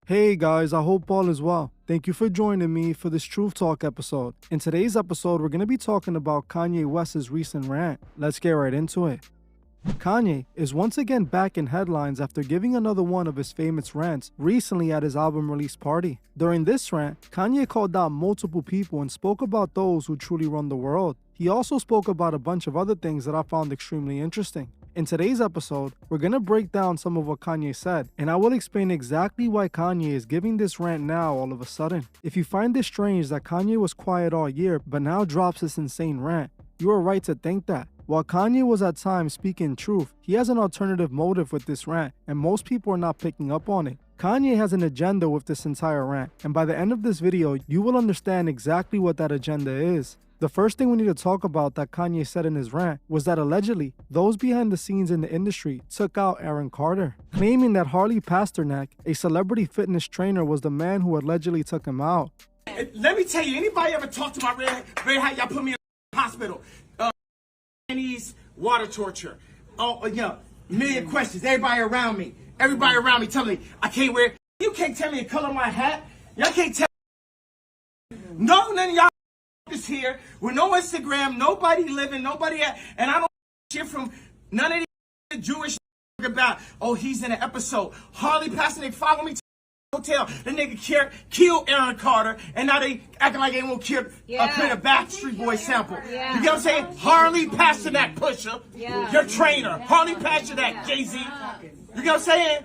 Hey guys, I hope all is well. Thank you for joining me for this Truth Talk episode. In today's episode, we're going to be talking about Kanye West's recent rant. Let's get right into it. Kanye is once again back in headlines after giving another one of his famous rants recently at his album release party. During this rant, Kanye called out multiple people and spoke about those who truly run the world. He also spoke about a bunch of other things that I found extremely interesting. In today's episode, we're going to break down some of what Kanye said, and I will explain exactly why Kanye is giving this rant now all of a sudden. If you find this strange that Kanye was quiet all year but now drops this insane rant, you are right to think that. While Kanye was at times speaking truth, he has an alternative motive with this rant, and most people are not picking up on it. Kanye has an agenda with this entire rant, and by the end of this video, you will understand exactly what that agenda is. The first thing we need to talk about that Kanye said in his rant was that allegedly, those behind the scenes in the industry took out Aaron Carter, claiming that Harley Pasternak, a celebrity fitness trainer, was the man who allegedly took him out. Let me tell you, anybody ever talk to my red hat, y'all put me in the hospital. Chinese water torture. Oh, yeah, million questions. Everybody around me telling me I can't wear. You can't tell me the color of my hat. Y'all can't tell. No, none of y'all is here with no Instagram, nobody living, nobody at, and I don't shit from none of the Jewish about. Oh, he's in an episode. Harley Pasternak follow me to the hotel. The nigga killed Aaron Carter, and now they acting like they won't kill a Backstreet Boy sample. You get what I'm saying? Harley Pasternak pusher, your trainer. Harley Pasternak, Jay-Z. You get what I'm saying?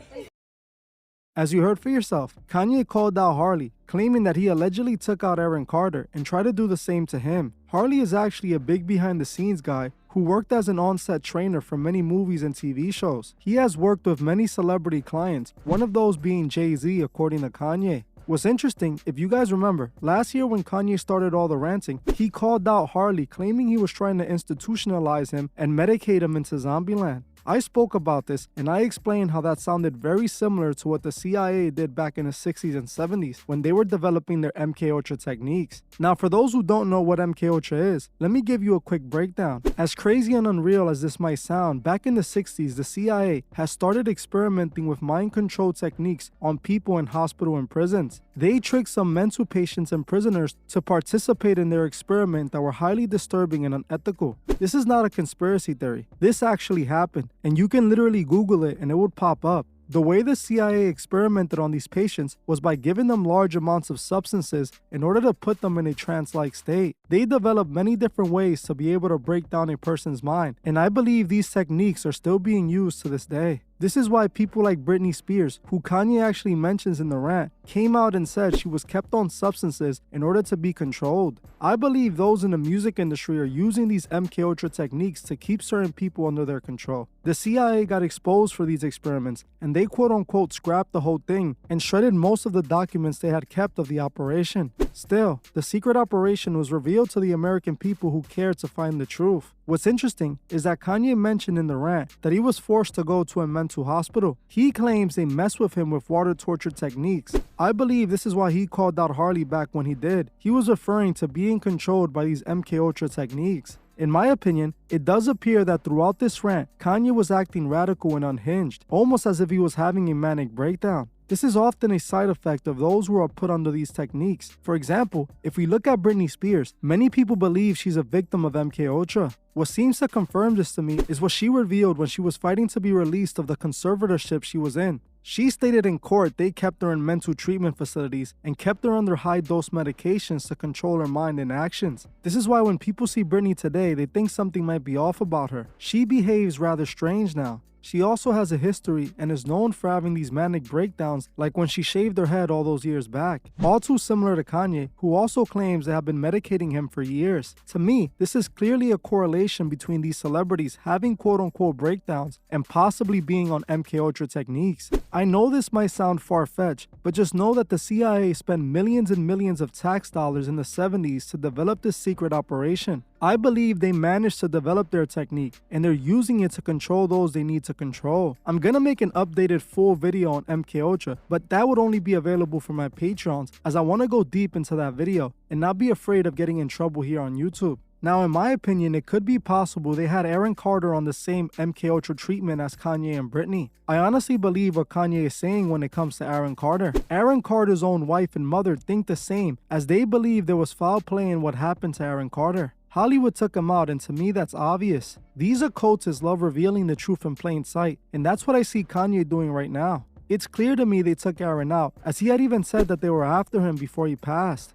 As you heard for yourself, Kanye called out Harley, claiming that he allegedly took out Aaron Carter and tried to do the same to him. Harley is actually a big behind-the-scenes guy who worked as an on-set trainer for many movies and TV shows. He has worked with many celebrity clients, one of those being Jay-Z according to Kanye. What's interesting, if you guys remember, last year when Kanye started all the ranting, he called out Harley, claiming he was trying to institutionalize him and medicate him into Zombieland. I spoke about this and I explained how that sounded very similar to what the CIA did back in the 60s and 70s when they were developing their MKUltra techniques. Now, for those who don't know what MKUltra is, let me give you a quick breakdown. As crazy and unreal as this might sound, back in the 60s, the CIA has started experimenting with mind control techniques on people in hospital and prisons. They tricked some mental patients and prisoners to participate in their experiment that were highly disturbing and unethical. This is not a conspiracy theory. This actually happened, and you can literally Google it and it would pop up. The way the CIA experimented on these patients was by giving them large amounts of substances in order to put them in a trance-like state. They developed many different ways to be able to break down a person's mind, and I believe these techniques are still being used to this day. This is why people like Britney Spears, who Kanye actually mentions in the rant, came out and said she was kept on substances in order to be controlled. I believe those in the music industry are using these MKUltra techniques to keep certain people under their control. The CIA got exposed for these experiments, and they quote-unquote scrapped the whole thing and shredded most of the documents they had kept of the operation. Still, the secret operation was revealed to the American people who cared to find the truth. What's interesting is that Kanye mentioned in the rant that he was forced to go to a mental hospital. He claims they messed with him with water torture techniques. I believe this is why he called out Harley back when he did. He was referring to being controlled by these MKUltra techniques. In my opinion, it does appear that throughout this rant, Kanye was acting radical and unhinged, almost as if he was having a manic breakdown. This is often a side effect of those who are put under these techniques. For example, if we look at Britney Spears, many people believe she's a victim of MKUltra. What seems to confirm this to me is what she revealed when she was fighting to be released of the conservatorship she was in. She stated in court they kept her in mental treatment facilities and kept her under high-dose medications to control her mind and actions. This is why when people see Britney today, they think something might be off about her. She behaves rather strange now. She also has a history and is known for having these manic breakdowns like when she shaved her head all those years back. All too similar to Kanye, who also claims they have been medicating him for years. To me, this is clearly a correlation between these celebrities having quote-unquote breakdowns and possibly being on MKUltra techniques. I know this might sound far-fetched, but just know that the CIA spent millions and millions of tax dollars in the 70s to develop this secret operation. I believe they managed to develop their technique, and they're using it to control those they need to control. I'm gonna make an updated full video on MKUltra, but that would only be available for my Patreons, as I want to go deep into that video and not be afraid of getting in trouble here on YouTube. Now, in my opinion, it could be possible they had Aaron Carter on the same MK Ultra treatment as Kanye and Britney. I honestly believe what Kanye is saying when it comes to Aaron Carter. Aaron Carter's own wife and mother think the same, as they believe there was foul play in what happened to Aaron Carter. Hollywood took him out, and to me that's obvious. These occultists love revealing the truth in plain sight, and that's what I see Kanye doing right now. It's clear to me they took Aaron out, as he had even said that they were after him before he passed.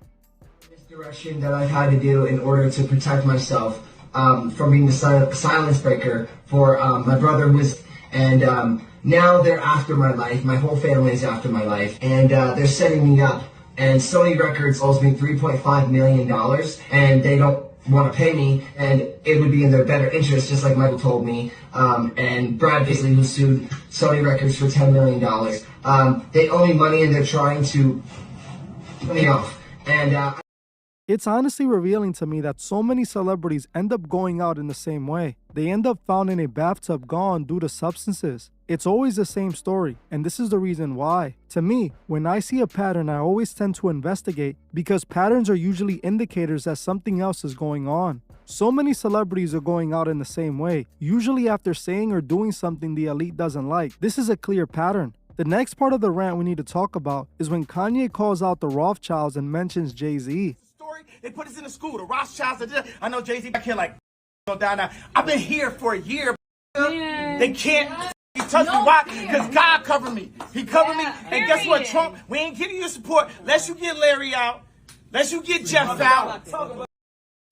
This direction that I've had to do in order to protect myself from being the silence breaker for my brother and now they're after my life. My whole family is after my life, and they're setting me up. And Sony Records owes me $3.5 million, and they don't want to pay me, and it would be in their better interest, just like Michael told me, and Brad Paisley, who sued Sony Records for $10 million. They owe me money, and they're trying to put me off. And it's honestly revealing to me that so many celebrities end up going out in the same way. They end up found in a bathtub gone due to substances. It's always the same story, and this is the reason why. To me, when I see a pattern, I always tend to investigate because patterns are usually indicators that something else is going on. So many celebrities are going out in the same way, usually after saying or doing something the elite doesn't like. This is a clear pattern. The next part of the rant we need to talk about is when Kanye calls out the Rothschilds and mentions Jay-Z. They put us in the school, the Rothschilds. I know Jay-Z back here like, don't die now. I've been here for a year. Yeah. They can't touch me. Why? Because God covered me. He covered me. And guess what, Trump? We ain't getting your support unless you get Larry out, unless you get Jeff out.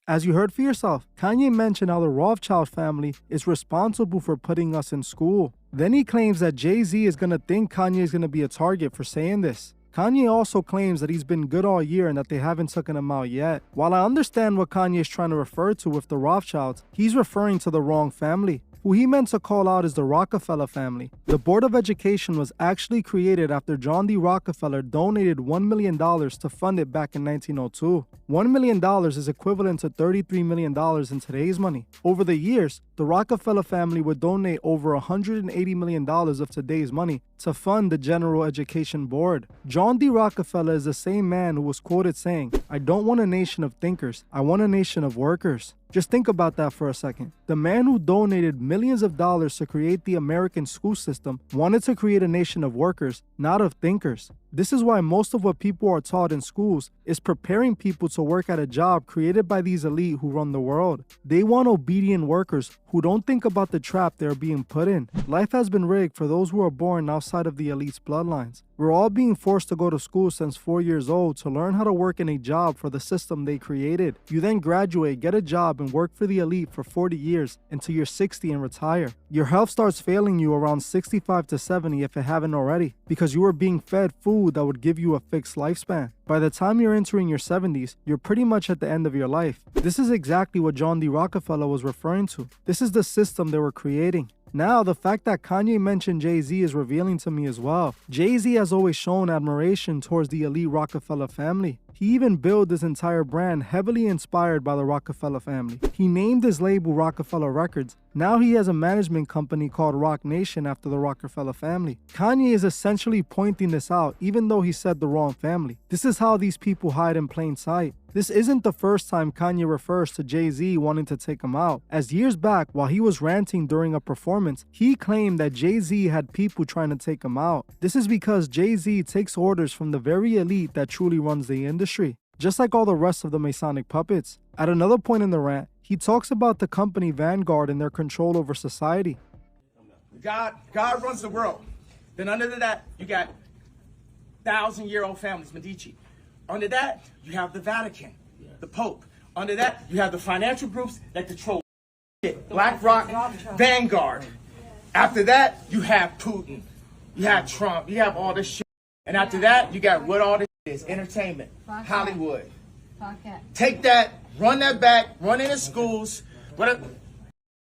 As you heard for yourself, Kanye mentioned how the Rothschild family is responsible for putting us in school. Then he claims that Jay-Z is going to think Kanye is going to be a target for saying this. Kanye also claims that he's been good all year and that they haven't taken him out yet. While I understand what Kanye is trying to refer to with the Rothschilds, he's referring to the wrong family. Who he meant to call out is the Rockefeller family. The Board of Education was actually created after John D. Rockefeller donated $1 million to fund it back in 1902. $1 million is equivalent to $33 million in today's money. Over the years, the Rockefeller family would donate over $180 million of today's money to fund the General Education Board. John D. Rockefeller is the same man who was quoted saying, "I don't want a nation of thinkers, I want a nation of workers." Just think about that for a second. The man who donated millions of dollars to create the American school system wanted to create a nation of workers, not of thinkers. This is why most of what people are taught in schools is preparing people to work at a job created by these elite who run the world. They want obedient workers who don't think about the trap they're being put in. Life has been rigged for those who are born outside of the elite's bloodlines. We're all being forced to go to school since 4 years old to learn how to work in a job for the system they created. You then graduate, get a job, and work for the elite for 40 years until you're 60 and retire. Your health starts failing you around 65 to 70 if it haven't already, because you were being fed food that would give you a fixed lifespan. By the time you're entering your 70s, you're pretty much at the end of your life. This is exactly what John D. Rockefeller was referring to. This is the system they were creating. Now, the fact that Kanye mentioned Jay-Z is revealing to me as well. Jay-Z has always shown admiration towards the elite Rockefeller family. He even built his entire brand heavily inspired by the Rockefeller family. He named his label Rockefeller Records. Now he has a management company called Roc Nation after the Rockefeller family. Kanye is essentially pointing this out even though he said the wrong family. This is how these people hide in plain sight. This isn't the first time Kanye refers to Jay-Z wanting to take him out, as years back while he was ranting during a performance, he claimed that Jay-Z had people trying to take him out. This is because Jay-Z takes orders from the very elite that truly runs the industry, just like all the rest of the Masonic puppets. At another point in the rant, he talks about the company Vanguard and their control over society. God runs the world. Then under that, you got 1,000-year-old families, Medici. Under that, you have the Vatican, the Pope. Under that, you have the financial groups that control it. BlackRock, Vanguard. After that, you have Putin. You have Trump. You have all this shit. And after that, you got what all this is, entertainment, Hollywood. Take that, run that back, run into schools.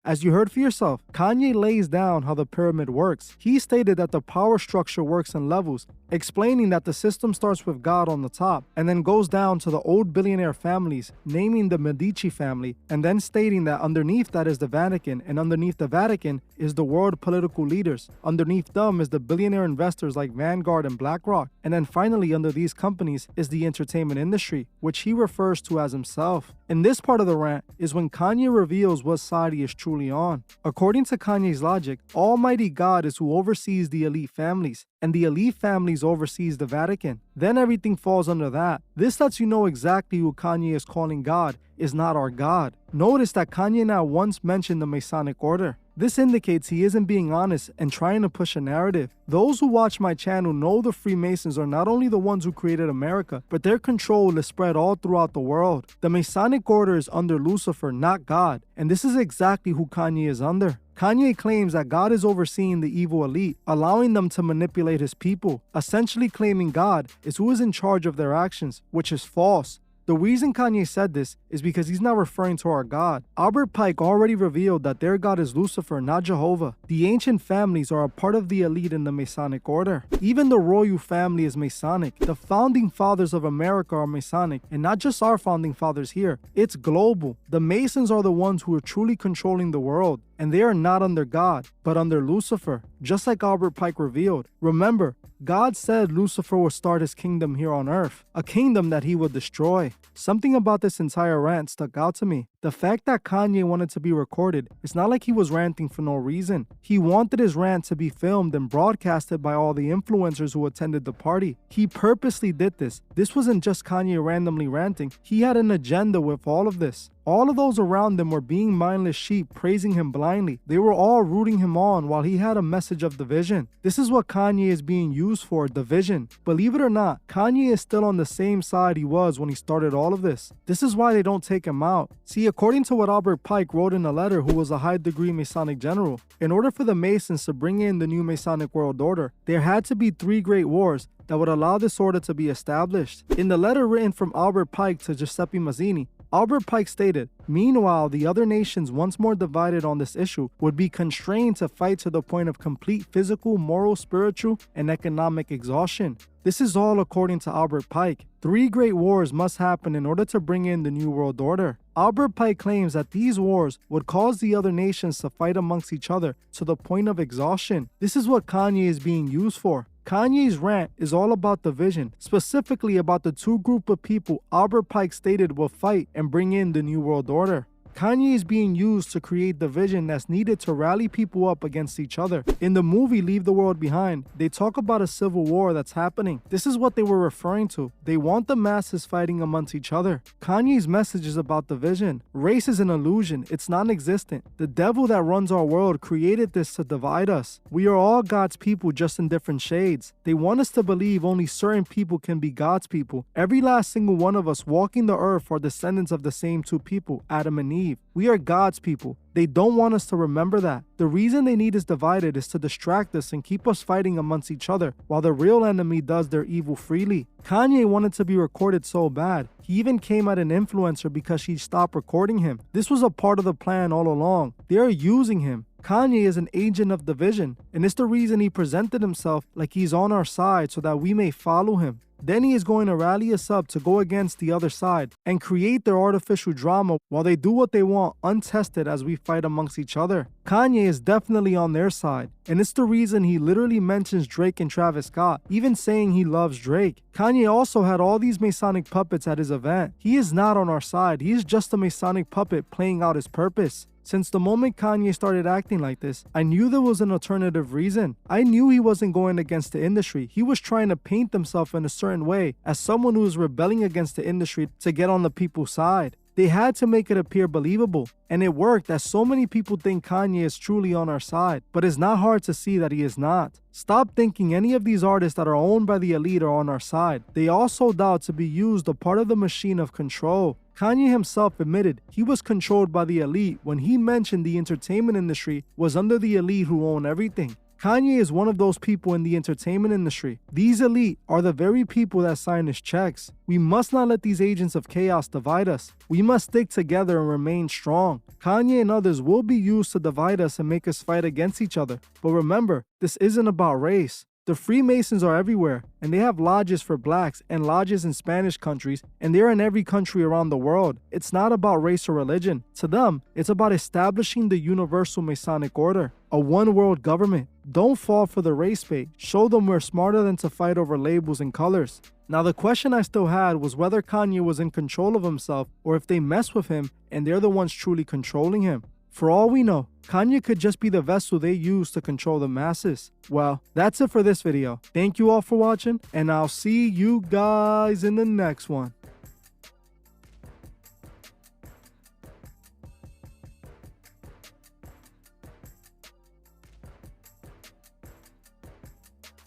As you heard for yourself, Kanye lays down how the pyramid works. He stated that the power structure works in levels, explaining that the system starts with God on the top and then goes down to the old billionaire families, naming the Medici family, and then stating that underneath that is the Vatican, and underneath the Vatican is the world political leaders. Underneath them is the billionaire investors like Vanguard and BlackRock, and then finally under these companies is the entertainment industry, which he refers to as himself. And this part of the rant is when Kanye reveals what side he is truly on. According to Kanye's logic, Almighty God is who oversees the elite families, and the elite families oversees the Vatican. Then everything falls under that. This lets you know exactly who Kanye is calling God is not our God. Notice that Kanye not once mentioned the Masonic Order. This indicates he isn't being honest and trying to push a narrative. Those who watch my channel know the Freemasons are not only the ones who created America, but their control is spread all throughout the world. The Masonic Order is under Lucifer, not God, and this is exactly who Kanye is under. Kanye claims that God is overseeing the evil elite, allowing them to manipulate his people, essentially claiming God is who is in charge of their actions, which is false. The reason Kanye said this is because he's not referring to our God. Albert Pike already revealed that their God is Lucifer, not Jehovah. The ancient families are a part of the elite in the Masonic Order. Even the royal family is Masonic. The founding fathers of America are Masonic, and not just our founding fathers here. It's global. The Masons are the ones who are truly controlling the world, and they are not under God, but under Lucifer, just like Albert Pike revealed. Remember, God said Lucifer would start his kingdom here on earth, a kingdom that he would destroy. Something about this entire rant stuck out to me. The fact that Kanye wanted to be recorded, it's not like he was ranting for no reason. He wanted his rant to be filmed and broadcasted by all the influencers who attended the party. He purposely did this. This wasn't just Kanye randomly ranting. He had an agenda with all of this. All of those around him were being mindless sheep, praising him blindly. They were all rooting him on while he had a message of division. This is what Kanye is being used for, division. Believe it or not, Kanye is still on the same side he was when he started all of this. This is why they don't take him out. See, according to what Albert Pike wrote in a letter, who was a high-degree Masonic general, in order for the Masons to bring in the new Masonic world order, there had to be 3 great wars that would allow this order to be established. In the letter written from Albert Pike to Giuseppe Mazzini, Albert Pike stated, "Meanwhile, the other nations, once more divided on this issue, would be constrained to fight to the point of complete physical, moral, spiritual, and economic exhaustion." This is all according to Albert Pike. 3 great wars must happen in order to bring in the New World Order. Albert Pike claims that these wars would cause the other nations to fight amongst each other to the point of exhaustion. This is what Kanye is being used for. Kanye's rant is all about division, specifically about the 2 group of people Albert Pike stated will fight and bring in the New World Order. Kanye is being used to create division that's needed to rally people up against each other. In the movie Leave the World Behind, they talk about a civil war that's happening. This is what they were referring to. They want the masses fighting amongst each other. Kanye's message is about division. Race is an illusion. It's non-existent. The devil that runs our world created this to divide us. We are all God's people, just in different shades. They want us to believe only certain people can be God's people. Every last single one of us walking the earth are descendants of the same 2 people, Adam and Eve. We are God's people. They don't want us to remember that. The reason they need us divided is to distract us and keep us fighting amongst each other, while the real enemy does their evil freely. Kanye wanted to be recorded so bad. He even came at an influencer because she stopped recording him. This was a part of the plan all along. They are using him. Kanye is an agent of division, and it's the reason he presented himself like he's on our side so that we may follow him. Then he is going to rally us up to go against the other side and create their artificial drama while they do what they want untested as we fight amongst each other. Kanye is definitely on their side, and it's the reason he literally mentions Drake and Travis Scott, even saying he loves Drake. Kanye also had all these Masonic puppets at his event. He is not on our side. He is just a Masonic puppet playing out his purpose. Since the moment Kanye started acting like this, I knew there was an alternative reason. I knew he wasn't going against the industry. He was trying to paint himself in a certain way as someone who was rebelling against the industry to get on the people's side. They had to make it appear believable, and it worked as so many people think Kanye is truly on our side, but it's not hard to see that he is not. Stop thinking any of these artists that are owned by the elite are on our side. They all sold out to be used a part of the machine of control. Kanye himself admitted he was controlled by the elite when he mentioned the entertainment industry was under the elite who own everything. Kanye is one of those people in the entertainment industry. These elite are the very people that sign his checks. We must not let these agents of chaos divide us. We must stick together and remain strong. Kanye and others will be used to divide us and make us fight against each other. But remember, this isn't about race. The Freemasons are everywhere, and they have lodges for blacks and lodges in Spanish countries, and they're in every country around the world. It's not about race or religion. To them, it's about establishing the universal Masonic order, a one-world government. Don't fall for the race bait. Show them we're smarter than to fight over labels and colors. Now the question I still had was whether Kanye was in control of himself or if they mess with him and they're the ones truly controlling him. For all we know, Kanye could just be the vessel they use to control the masses. Well, that's it for this video. Thank you all for watching, and I'll see you guys in the next one.